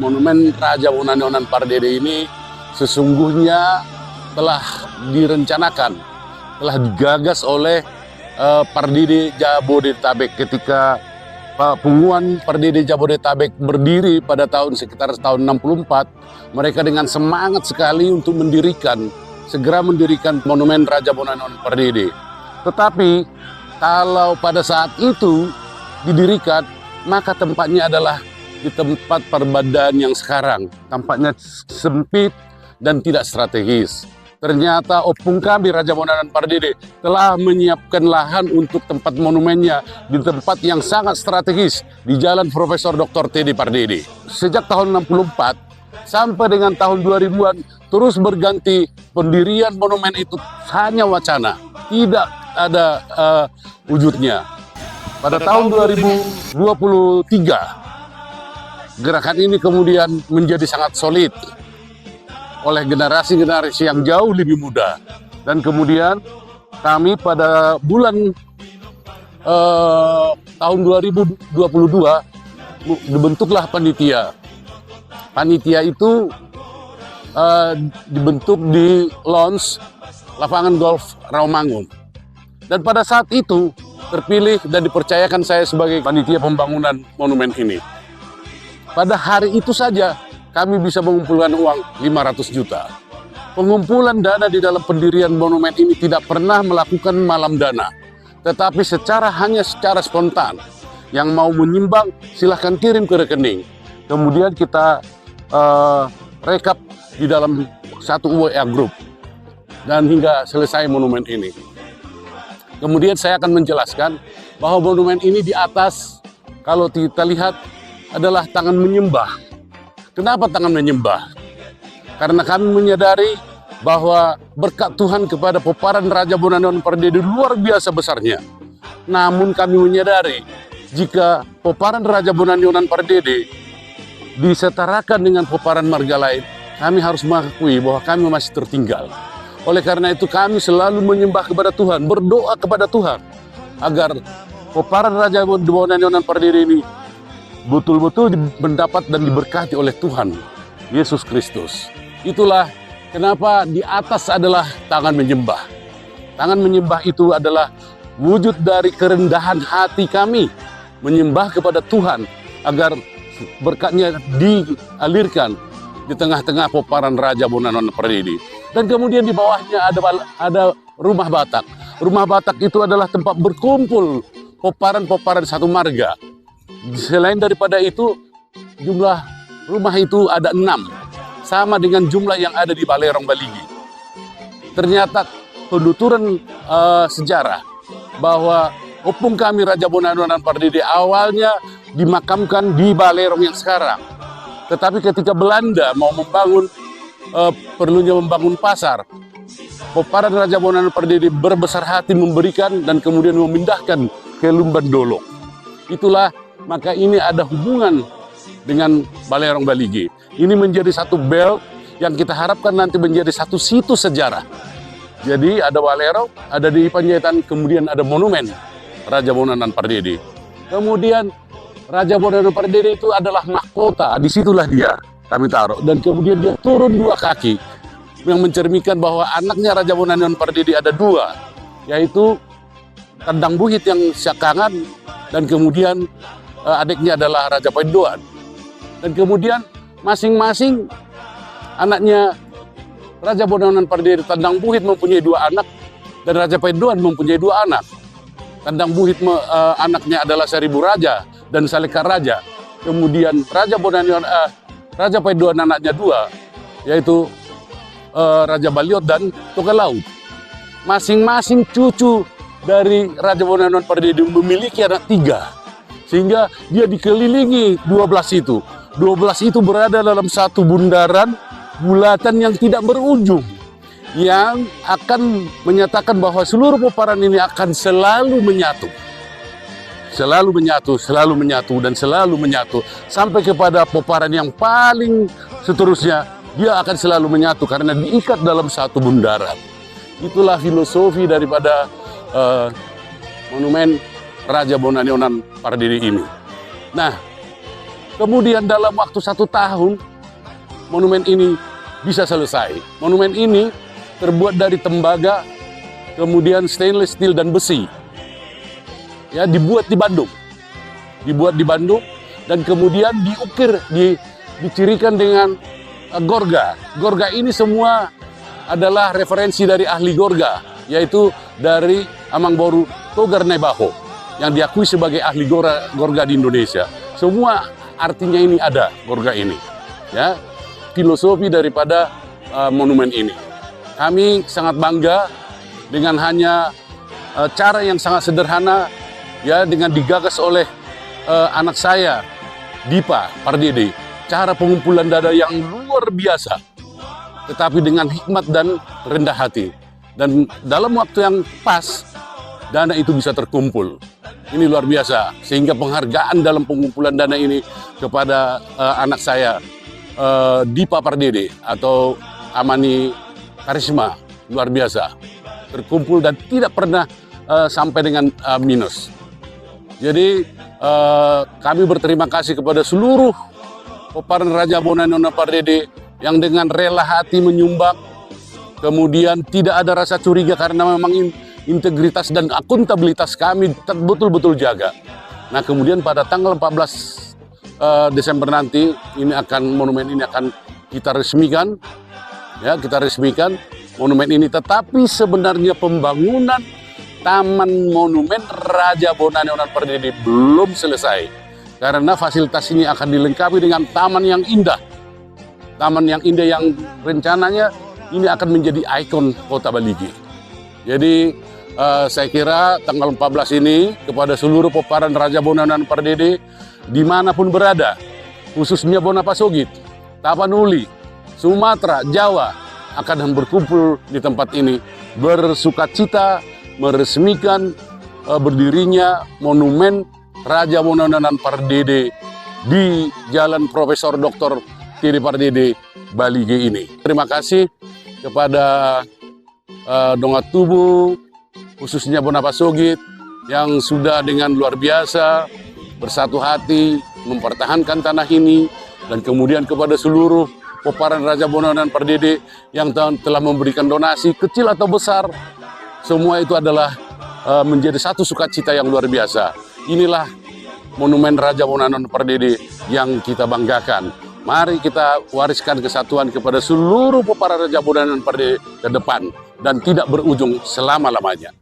Monumen Raja Bonanionan Pardede ini sesungguhnya telah direncanakan, telah digagas oleh Pardede Jabodetabek ketika Punggungan Pardede Jabodetabek berdiri pada sekitar tahun 64. Mereka dengan semangat sekali untuk segera mendirikan Monumen Raja Bonanionan Pardede. Tetapi kalau pada saat itu didirikan, maka tempatnya adalah di tempat perbadaan yang sekarang tampaknya sempit dan tidak strategis. Ternyata opung kami Raja Bonanionan Pardede telah menyiapkan lahan untuk tempat monumennya di tempat yang sangat strategis di Jalan Profesor Dr. Teddy Pardede. Sejak tahun 64 sampai dengan tahun 2000-an terus berganti, pendirian monumen itu hanya wacana, tidak ada wujudnya. Pada tahun 2023 gerakan ini kemudian menjadi sangat solid oleh generasi-generasi yang jauh lebih muda. Dan kemudian kami pada bulan tahun 2022 dibentuklah panitia. Panitia itu dibentuk di launch lapangan golf Rawamangun. Dan pada saat itu terpilih dan dipercayakan saya sebagai panitia pembangunan monumen ini. Pada hari itu saja kami bisa mengumpulkan uang 500 juta. Pengumpulan dana di dalam pendirian monumen ini tidak pernah melakukan malam dana, tetapi hanya secara spontan. Yang mau menyumbang silahkan kirim ke rekening. Kemudian kita rekap di dalam satu WA group dan hingga selesai monumen ini. Kemudian saya akan menjelaskan bahwa monumen ini di atas, kalau kita lihat, adalah tangan menyembah. Kenapa tangan menyembah? Karena kami menyadari bahwa berkat Tuhan kepada peparan Raja Bonanionan Pardede luar biasa besarnya. Namun kami menyadari jika peparan Raja Bonanionan Pardede disetarakan dengan peparan marga lain, kami harus mengakui bahwa kami masih tertinggal. Oleh karena itu kami selalu menyembah kepada Tuhan, berdoa kepada Tuhan agar peparan Raja Bonanionan Pardede ini betul-betul mendapat dan diberkati oleh Tuhan Yesus Kristus. Itulah kenapa di atas adalah tangan menyembah. Tangan menyembah itu adalah wujud dari kerendahan hati kami menyembah kepada Tuhan agar berkatnya dialirkan di tengah-tengah peparan Raja Bonanionan Pardede. Dan kemudian di bawahnya ada rumah Batak. Rumah Batak itu adalah tempat berkumpul peparan-peparan satu marga. Selain daripada itu, jumlah rumah itu ada 6, sama dengan jumlah yang ada di Balerong Baligi. Ternyata penuturan sejarah bahwa opung kami Raja Bonanionan Pardede awalnya dimakamkan di Balerong yang sekarang. Tetapi ketika Belanda mau perlunya membangun pasar, peparan Raja Bonanionan Pardede berbesar hati memberikan dan kemudian memindahkan ke Lumban Dolok. Itulah maka ini ada hubungan dengan Balerong Baligi. Ini menjadi satu belt yang kita harapkan nanti menjadi satu situs sejarah. Jadi ada Balerong, ada di Panjaitan, kemudian ada monumen Raja Bonanionan Pardede. Kemudian Raja Bonanionan Pardede itu adalah mahkota, disitulah dia kami taruh. Dan kemudian dia turun 2 kaki, yang mencerminkan bahwa anaknya Raja Bonanionan Pardede ada 2, yaitu Tandang Buhit yang Syakangan, dan kemudian adiknya adalah Raja Paedoan. Dan kemudian masing-masing anaknya Raja Bonanionan Pardede Tandang Buhit mempunyai 2 anak dan Raja Paedoan mempunyai 2 anak. Tandang Buhit anaknya adalah Seribu Raja dan Salekar Raja. Kemudian Raja Paedoan anaknya 2, yaitu Raja Baliot dan Toga Laut. Masing-masing cucu dari Raja Bonanionan Pardede memiliki anak 3. Sehingga dia dikelilingi 12 itu. 12 itu berada dalam satu bundaran bulatan yang tidak berujung, yang akan menyatakan bahwa seluruh peparan ini akan selalu menyatu. Selalu menyatu, selalu menyatu, dan selalu menyatu. Sampai kepada peparan yang paling seterusnya, dia akan selalu menyatu karena diikat dalam satu bundaran. Itulah filosofi daripada monumen Raja Bonanionan Pardede ini. Nah, Kemudian dalam waktu 1 tahun, monumen ini bisa selesai. Monumen ini terbuat dari tembaga, kemudian stainless steel dan besi. Ya, dibuat di Bandung. Dibuat di Bandung dan kemudian diukir, dicirikan dengan gorga. Gorga ini semua adalah referensi dari ahli gorga, yaitu dari Amangboru Togar Nebaho, yang diakui sebagai ahli gorga di Indonesia. Semua artinya ini ada, gorga ini. Ya, filosofi daripada monumen ini. Kami sangat bangga dengan hanya cara yang sangat sederhana, ya, dengan digagas oleh anak saya, Dipa Pardede. Cara pengumpulan dana yang luar biasa, tetapi dengan hikmat dan rendah hati. Dan dalam waktu yang pas, dana itu bisa terkumpul. Ini luar biasa, sehingga penghargaan dalam pengumpulan dana ini kepada anak saya, Dipa Pardede atau Amani Karisma, luar biasa. Terkumpul dan tidak pernah sampai dengan minus. Jadi kami berterima kasih kepada seluruh Peparan Raja Bonanona Pardede yang dengan rela hati menyumbang, kemudian tidak ada rasa curiga karena memang integritas dan akuntabilitas kami betul-betul jaga. Nah, kemudian pada tanggal 14 Desember nanti monumen ini akan kita resmikan, ya, kita resmikan monumen ini. Tetapi sebenarnya pembangunan Taman Monumen Raja Bonanona Pardede belum selesai. Karena fasilitas ini akan dilengkapi dengan taman yang indah. Taman yang indah yang rencananya ini akan menjadi ikon Kota Baligi. Jadi saya kira tanggal 14 ini kepada seluruh peparan Raja Bonanona Pardede dimanapun berada, khususnya Bonapasogit, Tapanuli, Sumatera, Jawa, akan berkumpul di tempat ini bersukacita meresmikan berdirinya monumen Raja Bonanona Pardede di Jalan Profesor Dr. T.D. Pardede, Baligi ini. Terima kasih kepada Dongat Tubuh, khususnya Bonapasogit, yang sudah dengan luar biasa bersatu hati mempertahankan tanah ini, dan kemudian kepada seluruh peparan Raja Bonanona Pardede yang telah memberikan donasi kecil atau besar. Semua itu adalah menjadi satu sukacita yang luar biasa. Inilah monumen Raja Bonanona Pardede yang kita banggakan. Mari kita wariskan kesatuan kepada seluruh peparan Raja Bonanona Pardede ke depan dan tidak berujung selama-lamanya.